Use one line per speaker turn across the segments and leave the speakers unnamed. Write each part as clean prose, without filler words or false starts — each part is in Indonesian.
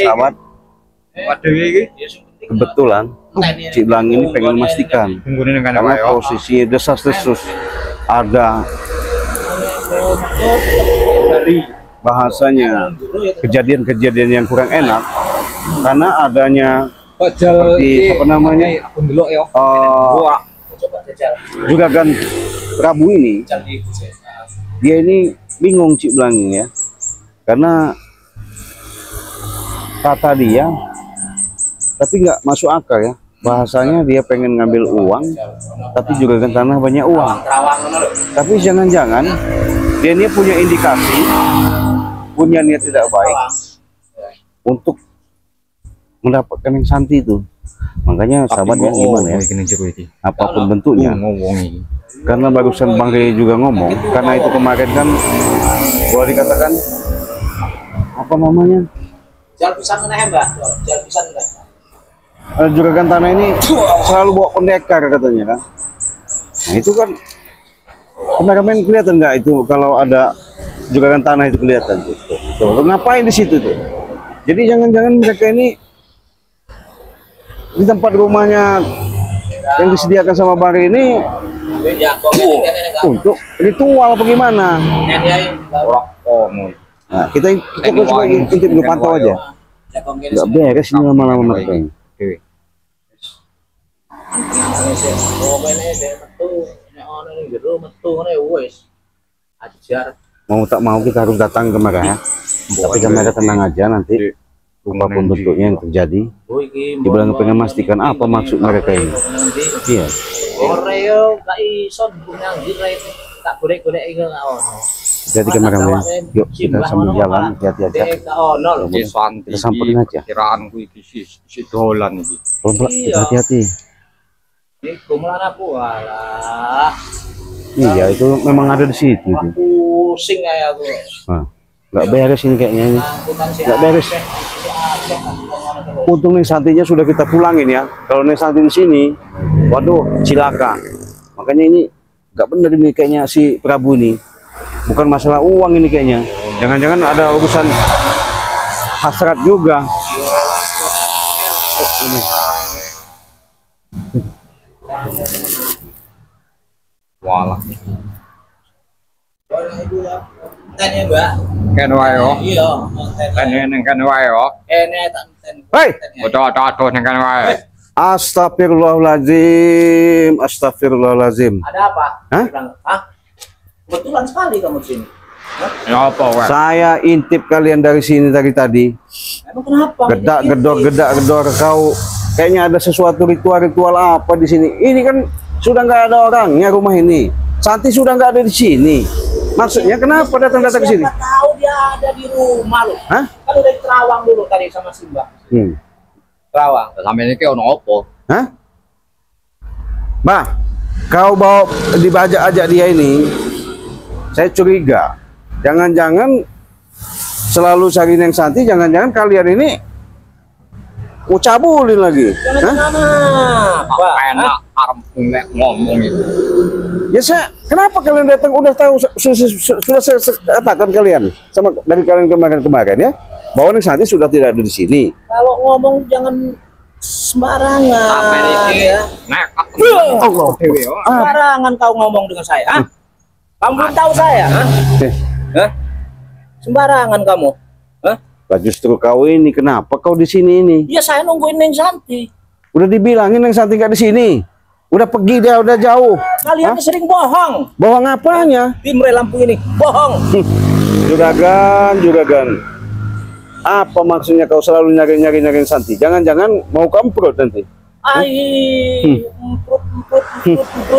sahabat, kebetulan Cik Blang ini pengen memastikan karena posisi desas-desus ada dari bahasanya kejadian-kejadian yang kurang enak karena adanya seperti apa namanya Juragan Prabu ini, dia ini bingung Cik Blang ya, karena kata dia tapi nggak masuk akal ya, bahasanya dia pengen ngambil uang tapi juga kan tanah banyak uang, tapi jangan-jangan dia ini punya indikasi, punya niat tidak baik untuk mendapatkan yang santi itu. Makanya sahabatnya gimana ya, apapun bentuknya, karena barusan Bang Rey juga ngomong, karena itu kemarin kan boleh dikatakan apa namanya,
jual pisang mana Mbak? Jual pisang enggak?
Juragan tanah ini selalu bawa pendekar katanya kan. Nah itu kan kameramen kelihatan nggak itu kalau ada juragan tanah itu kelihatan tuh. Ngapain di situ tuh? Jadi jangan-jangan mereka ini di tempat rumahnya yang disediakan sama Bang ini untuk ritual apa gimana? Nah, kita coba intip dulu, pantau aja. Nggak beres ini lama-lama mereka ini. Mau tak mau kita harus datang ke mereka ya. Tapi kan mereka tenang aja, nanti apapun bentuknya yang terjadi, dibilang pengen memastikan apa maksud mereka ini. Iya. Jadi kameramen, yuk kita sambil jalan, hati-hati aja. Kita samperin aja. Hati-hati. Iya, itu memang ada di situ.
Pusing kayak aku.
Nah, nggak beres ini kayaknya ini. Nggak beres. Untung nih santinya sudah kita pulangin ya. Kalau nih santi di sini, waduh, cilaka. Makanya ini nggak benar ini kayaknya si Prabu ini. Bukan masalah uang ini kayaknya. Jangan-jangan ada urusan hasrat juga.
Walah.
Tanya Mbak.
Kan wae yo.
Iya.
Kan wae yo.
Hei,
Oto nang kan wae.
Astagfirullahaladzim, astagfirullahaladzim.
Ada apa?
Hah?
Hah? Kebetulan sekali kamu di sini.
Ya apa wae?
Saya intip kalian dari sini tadi.
Emang kenapa?
Gedak-gedor kau. Kayaknya ada sesuatu ritual apa di sini. Ini kan sudah nggak ada orangnya rumah ini. Santi sudah nggak ada di sini. Maksudnya kenapa datang-datang ke sini?
Siapa tahu dia ada di rumah loh.
Hah?
Kan udah di Terawang dulu tadi sama Simba. Terawang.
Sampe iki ono apa?
Hah? Bah, kau bawa dibajak-ajak dia ini, saya curiga. Jangan-jangan selalu cari Neng Santi, jangan-jangan kalian ini mau cabulin lagi.
Jangan-jangan apa?
Enak arep ngomong itu.
Ya saya, kenapa kalian datang udah tahu sudah saya katakan kalian sama dari kalian kemarin ya, bahwa Neng Santi sudah tidak ada di sini.
Kalau ngomong jangan sembarangan.
Sampe iki
Ya.
nekat.
Allah.
Sembarangan kau ngomong dengan saya. Hah? Kamu belum tahu saya? Hah? Hah? Sembarangan kamu. Hah?
Lah justru kau ini kenapa kau di sini ini?
Ya saya nungguin Neng Santi.
Udah dibilangin Neng Santi nggak di sini. Udah pergi dia, udah jauh.
Kalian sering bohong.
Bohong apanya?
Tim Re Lampung ini bohong.
Juragan. Apa maksudnya kau selalu nyari Santi? Jangan-jangan mau kamprot nanti.
Emprut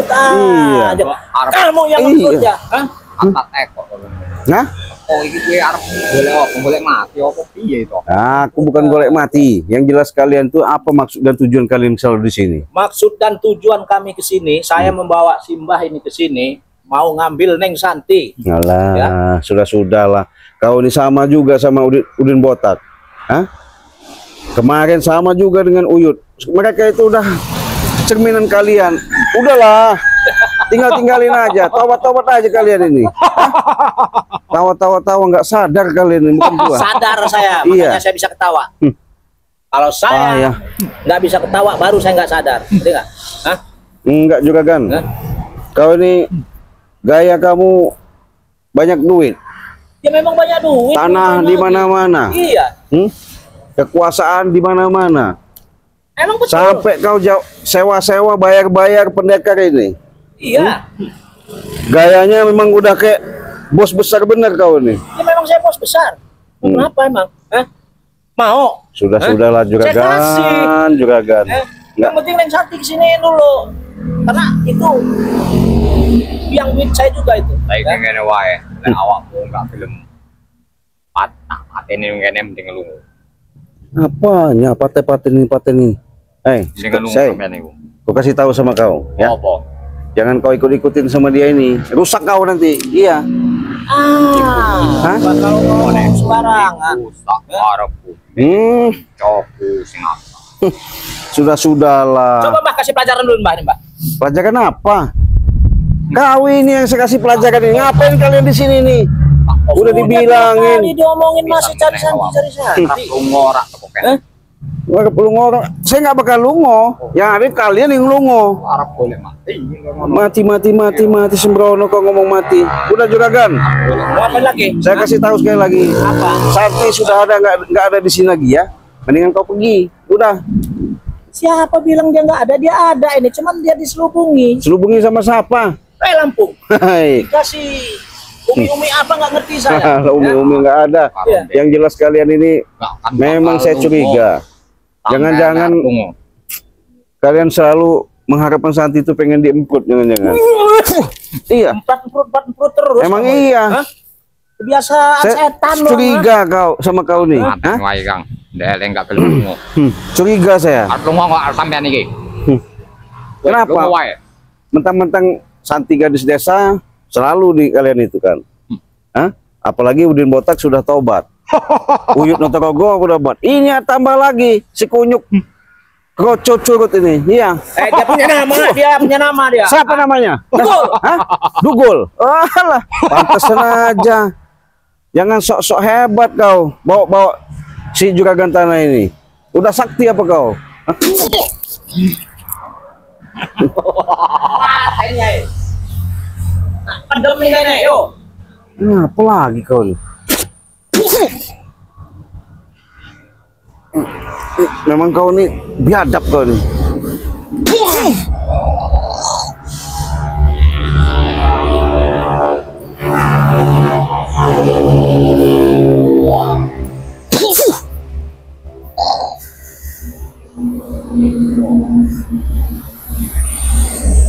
Iya.
aja. Kamu yang emprut ya? Hah?
Angkat ekor.
Nah?
Oh iki kuwi arep golek mati apa piye to?
Aku bukan golek mati. Yang jelas kalian tuh apa maksud dan tujuan kalian selalu di sini?
Maksud dan tujuan kami ke sini, saya membawa Simbah ini ke sini mau ngambil Neng Santi.
Alah,
Ya.
sudah lah. Kau ini sama juga sama Udin Botak. Hah? Kemarin sama juga dengan Uyut. Mereka itu udah cerminan kalian. Udahlah. tinggalin aja. Tawat aja kalian ini. Tawa nggak sadar kalian ini, bukan gua.
Sadar saya,
Iya.
makanya saya bisa ketawa. Kalau saya nggak bisa ketawa, baru saya nggak sadar. Ngerti nggak? Hah?
Enggak juga kan.
Hah?
Kau ini gaya kamu banyak duit,
Ya memang banyak duit.
tanah di mana-mana,
Iya.
kekuasaan di mana-mana.
Emang betul.
Sampai kau sewa-sewa, bayar-bayar pendekar ini.
Iya.
Gayanya memang udah kayak bos besar bener kau ini.
Ya memang saya bos besar. Kenapa emang? Hah? Mau?
Sudahlah
Saya kasih.
juragan.
Yang penting Neng Santi kesini dulu. Karena itu yang duit saya juga itu.
Saya ngene wae, nek awakmu enggak film patah patene ngene mending lu.
Apanya paten ini?
Dengan lu
Saya
sampean niku.
kau kasih tahu sama kau, ya.
Apa?
Jangan kau ikut-ikutin sama dia ini. Rusak kau nanti. Iya. Hah?
Kalau ngomong sembarangan.
Rusak arepku. Coku sing apa?
Sudahlah.
Coba Mbak kasih pelajaran dulu Mbak nih Mbak.
Pelajaran apa? Kau ini yang saya kasih pelajaran ini. Ngapain kalian di sini nih? Udah dibilangin.
Tadi diomongin masih cari Santi.
Lu ngorak pokoke.
Nggak perlu ngorok. Saya nggak bakal lungo. Yang ada kalian yang lungo.
Arep boleh mati.
Mati sembrono kau ngomong mati. Udah juragan.
Mau apa lagi?
Saya kasih tahu sekali lagi.
Apa?
Santi sudah ada nggak ada di sini lagi ya. Mendingan kau pergi. Udah.
Siapa bilang dia nggak ada? Dia ada ini. Cuman dia diselubungi.
Selubungi sama siapa?
Lampung.
Hai.
Kasih umi apa nggak ngerti saya.
Umi nggak ada.
Iya.
Yang jelas kalian ini memang saya curiga. Jangan-jangan kalian selalu mengharapkan Santi itu pengen diemput, jangan-jangan. Iya.
Empat perut terus.
Emang
kamu.
iya.
Hah? Kebiasaan
Saya
setan loh.
curiga kau sama kau nih. Hah?
Wae Kang. Dek enggak gelem.
Curiga saya.
Arep lunga kok sampean iki.
Kenapa? Mentang-mentang Santi gadis desa selalu di kalian itu kan. Hah? Apalagi Udin Botak sudah taubat. Uyut Notorogo udah buat. Ini tambah lagi si kunyuk kroco curut ini. Iya.
Dia punya nama dia.
Siapa namanya?
Dugul.
Hah? Dugul. Alah, pantesan aja. Jangan sok-sok hebat kau. Bawa si juragan tanah ini. Udah sakti apa kau? Hah?
Pendem ini, yo.
Nah, apa lagi kau nih? Memang kau nih biadab kau nih.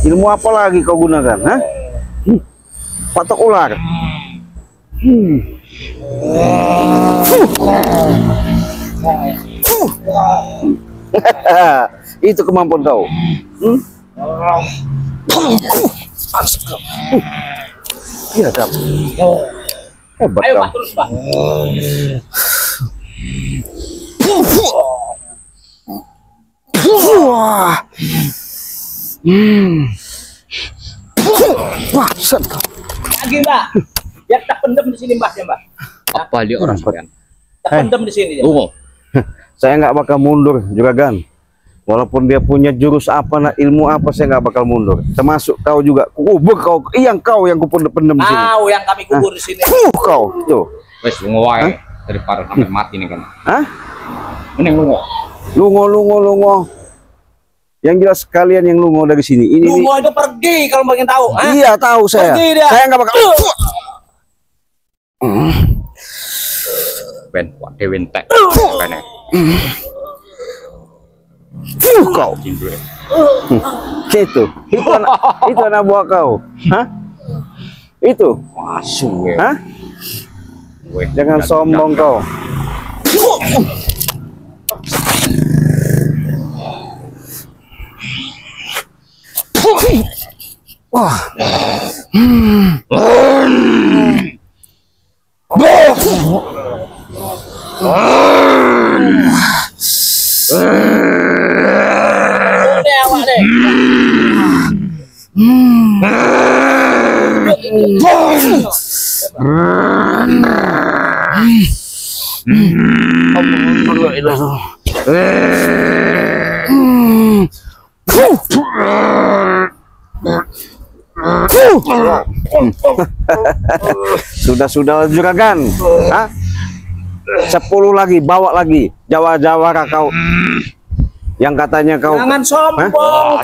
Ilmu apa lagi kau gunakan? Hah? Patok ular. Itu kemampuan kau. Iya, Dap. Hebat
Ayo
kau.
Pak, terus Pak.
Wah. Wah, set kau.
Lagi Mbak. Biar tak pendem di sini Mbak ya Mbak.
Apa dia orang sampean?
Tak pendem di sini. Ya.
Lunga.
Saya nggak bakal mundur, juragan. Walaupun dia punya jurus apa, nah, ilmu apa, saya nggak bakal mundur. Termasuk kau juga. Kubur kau, kau yang kupendem di sini.
Yang kami kubur di sini.
Kau, tuh.
Wes lunga wae daripada sampai mati nih kan.
Hah?
Mending lunga.
Lungo. Yang jelas kalian yang lungo dari sini. Ini
Lungo itu pergi kalau bagian tahu. Hah?
iya, tahu saya.
Pergi dia.
Saya nggak bakal.
Ben, wak dewe entek. Kene.
Kau. Itu anak buah kau. Hah? Itu.
Asu ya.
Hah? Jangan sombong kau. Wah.
Ini awak deh.
Sudah juragan. Hah? 10 lagi, bawa lagi. Jawara kau. Yang katanya kau.
Jangan sombong kau.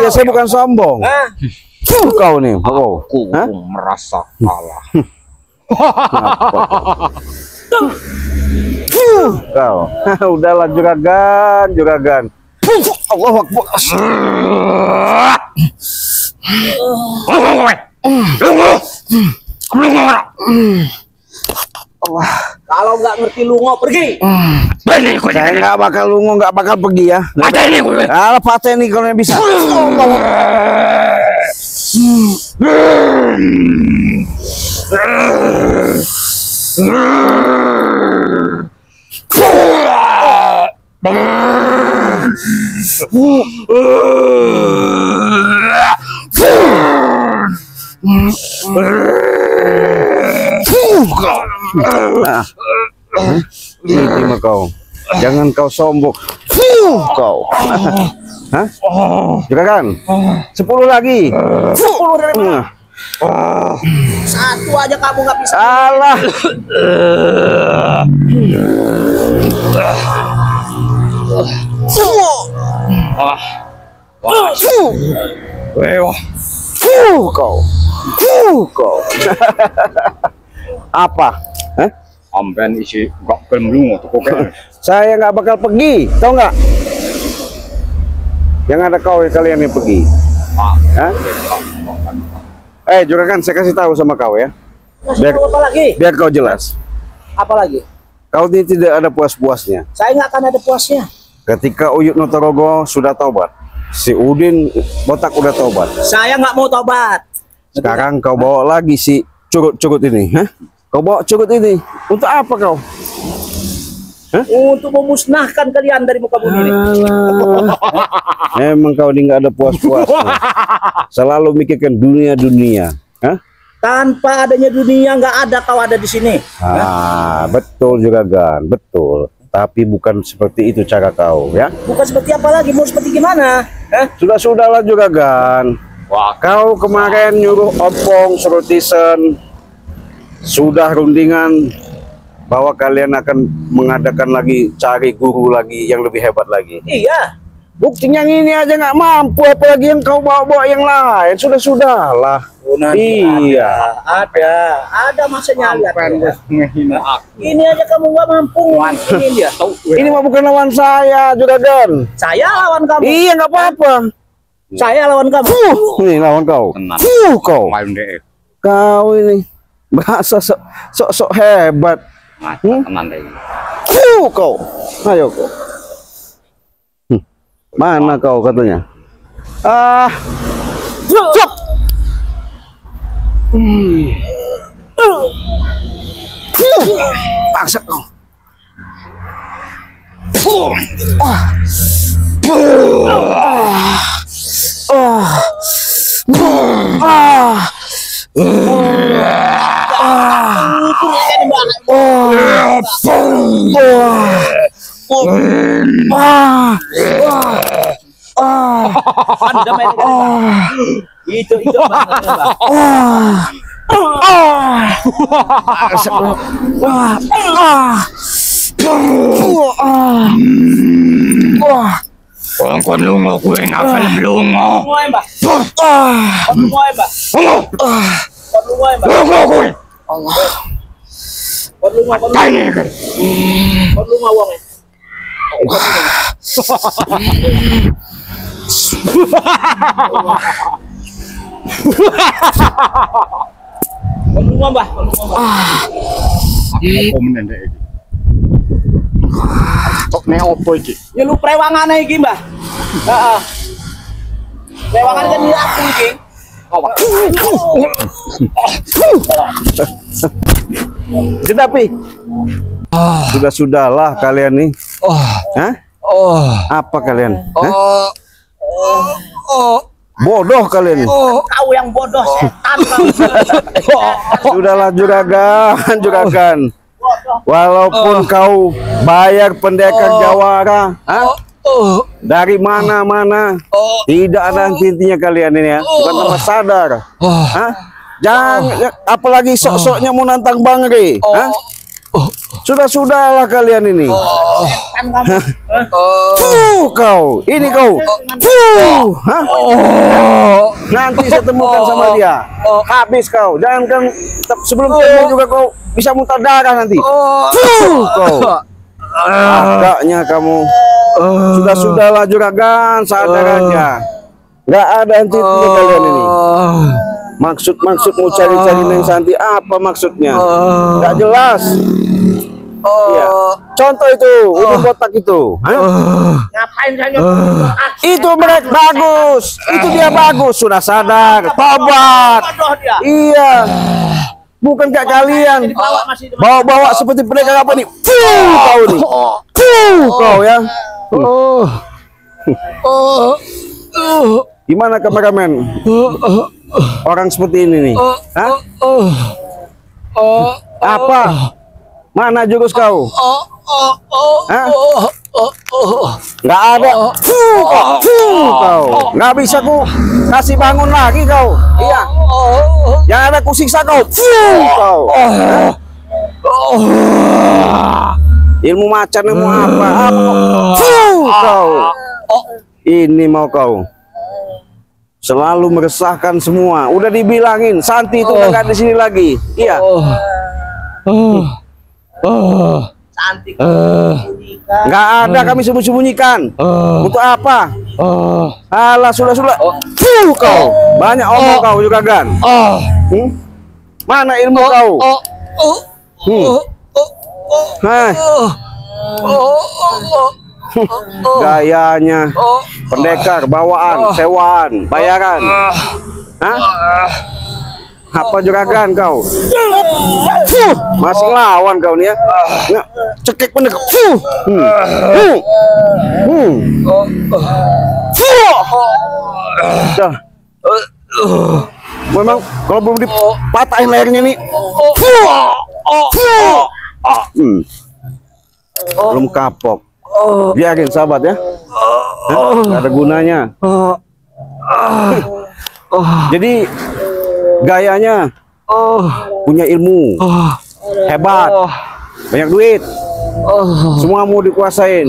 Iya, saya bukan sombong. Kau nih, kau.
Aku merasa kalah.
Kau. Udahlah juragan. Allah Akbar.
Kalau nggak ngerti lungo pergi.
Saya nggak bakal lungo, nggak bakal pergi ya. Alah pateni kalau yang bisa. Ini mah kau. Jangan kau sombong. Kau. Hah? Juragan. 10 lagi.
10 dari mana? Satu aja kamu nggak bisa.
Alah. Kau. Apa? Hah?
Amben isi gak gelem tuh kok.
Saya nggak bakal pergi, tahu nggak? Yang ada kau kalian yang pergi. Hah? Juragan, saya kasih tahu sama kau ya.
Biar apa lagi?
Biar kau jelas.
Apa lagi?
Kau ini tidak ada puas-puasnya.
Saya nggak akan ada puasnya.
Ketika Uyut Notorogo sudah taubat, si Udin Botak udah taubat.
Saya nggak mau tobat.
Sekarang kau bawa lagi si curut-curut ini, hah? Kau bawa curut ini untuk apa kau? Hah?
Untuk memusnahkan kalian dari muka bumi ini.
Emang kau ini nggak ada puas-puasnya. Selalu mikirkan dunia. Hah?
Tanpa adanya dunia nggak ada kau ada di sini.
Betul juragan, betul. Tapi bukan seperti itu cara kau, ya?
Bukan seperti apa lagi, mau seperti gimana?
Sudahlah juragan. Wah, kau kemarin nyuruh Opong Surutisen, sudah rundingan bahwa kalian akan mengadakan lagi, cari guru lagi yang lebih hebat lagi.
Iya.
Buktinya yang ini aja nggak mampu, apalagi yang kau bawa-bawa yang lain. Sudahlah. Iya.
Ada masanya lihat.
Ngehina aku.
Ini aja kamu nggak mampu. Ini dia.
Ini mah bukan lawan saya, juragan.
Saya lawan kamu.
Iya, nggak apa-apa.
Saya lawan kamu.
Nih lawan kau.
Tenan.
Kau.
Main deh.
Kau ini bahasa sok hebat.
Tenan deh.
Kau. Ayo kau. Mana kau katanya? Cok. Paksa kau.
Anda main itu
Kon lungo gue nggak film lungo. Kok ne opo iki?
Ya lu prewangan iki, Mbah. Heeh. Prewangan kan dia aku iki.
Tetapi sudahlah kalian nih. Hah? Apa kalian? Hah? Bodoh kalian.
Kau yang bodoh, setan kau.
Sudahlah juragan. Walaupun kau bayar pendekar jawara, dari mana-mana, tidak ada henti-hentinya kalian ini ya. Bukan tambah sadar. Jangan, apalagi sok-soknya mau nantang Bang Re. Sudahlah kalian ini. Kau, ini kau. Nanti saya temukan sama dia. Habis kau. Jangan kan sebelum temu juga kau bisa muntah darah nanti. Kau. Agaknya kamu. Sudahlah juragan, sadar aja. Nggak ada henti-hentinya kalian ini. Maksud mau cari-cari Neng Santi apa maksudnya? Nggak jelas. Iya. Contoh itu, ujung kotak itu.
Ngapain saya nyuruh?
Itu mereka bagus. Itu dia bagus. Sudah sadar. Tobat.
Bodoh dia.
Iya. Bukan kayak kalian. Bawa-bawa seperti pendekar apa nih? Kau nih. Kau ya. Gimana kameramen? Orang seperti ini nih. Hah? Apa? Mana jurus kau? Hah? Nggak ada. Kau. Nggak bisa ku kasih bangun lagi kau. Iya. Yang ada ku siksa kau. Kau. Hah? Ilmu macan ilmu apa? Kau. Ini mau kau. Selalu meresahkan semua. Udah dibilangin Santi itu nggak di sini lagi. Iya.
Cantik.
Nggak ada kami sembunyikan. Untuk apa? Alah sudah. Kau banyak omong kau juga kan. Mana ilmu kau? Gayanya pendekar, bawaan, sewaan, bayaran. Apa juragan kau? Masih lawan kau nih ya? Cekik pendekar. Memang kalau belum dipatahin lehernya nih. Belum kapok. Biarin sahabat ya. Nggak ada gunanya. Jadi gayanya punya ilmu, hebat, banyak duit, semua mau dikuasain,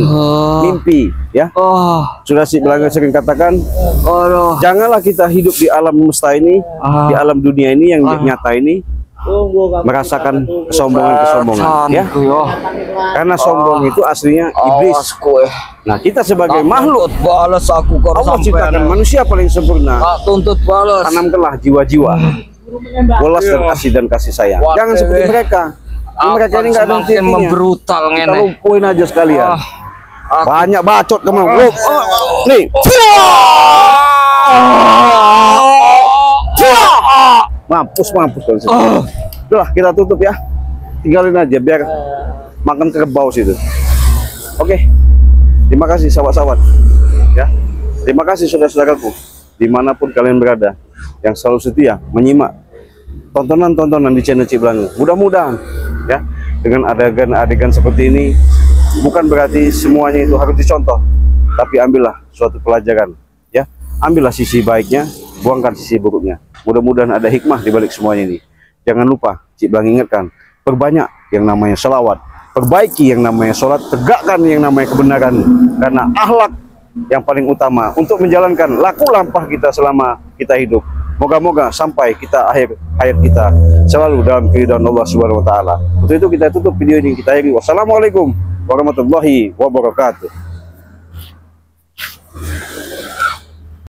mimpi ya. Sudah si Belanga sering katakan, janganlah kita hidup di alam semesta ini, di alam dunia ini yang nyata ini, merasakan kesombongan ya. Karena sombong itu aslinya iblis. Nah, kita sebagai makhluk
balas aku
Allah ciptakan manusia paling sempurna.
tuntut balas.
Tanamkanlah jiwa-jiwa welas dan kasih sayang. Jangan seperti mereka. Mereka ini nggak ada henti-hentinya.
Membrutal
Kita
ngene.
lumpuhin aja sekalian. Banyak bacot kamu. Nih. Mampus kan. Udah kita tutup ya. Tinggalin aja biar makan kerbau situ. Oke. Terima kasih sahabat-sahabat. Ya. Terima kasih saudara-saudaraku dimanapun kalian berada yang selalu setia menyimak tontonan-tontonan di channel Cik Belanga. Mudah-mudahan ya dengan adegan-adegan seperti ini bukan berarti semuanya itu harus dicontoh, tapi ambillah suatu pelajaran ya. Ambillah sisi baiknya, buangkan sisi buruknya. Mudah-mudahan ada hikmah di balik semuanya ini. Jangan lupa Cik Belanga ingatkan, perbanyak yang namanya selawat, perbaiki yang namanya sholat, tegakkan yang namanya kebenaran, karena akhlak yang paling utama untuk menjalankan laku lampah kita selama kita hidup. Moga-moga sampai kita akhir hayat kita selalu dalam keridhaan Allah Subhanahu wa taala. Untuk itu kita tutup video ini, kita akhiri. Wassalamualaikum warahmatullahi wabarakatuh.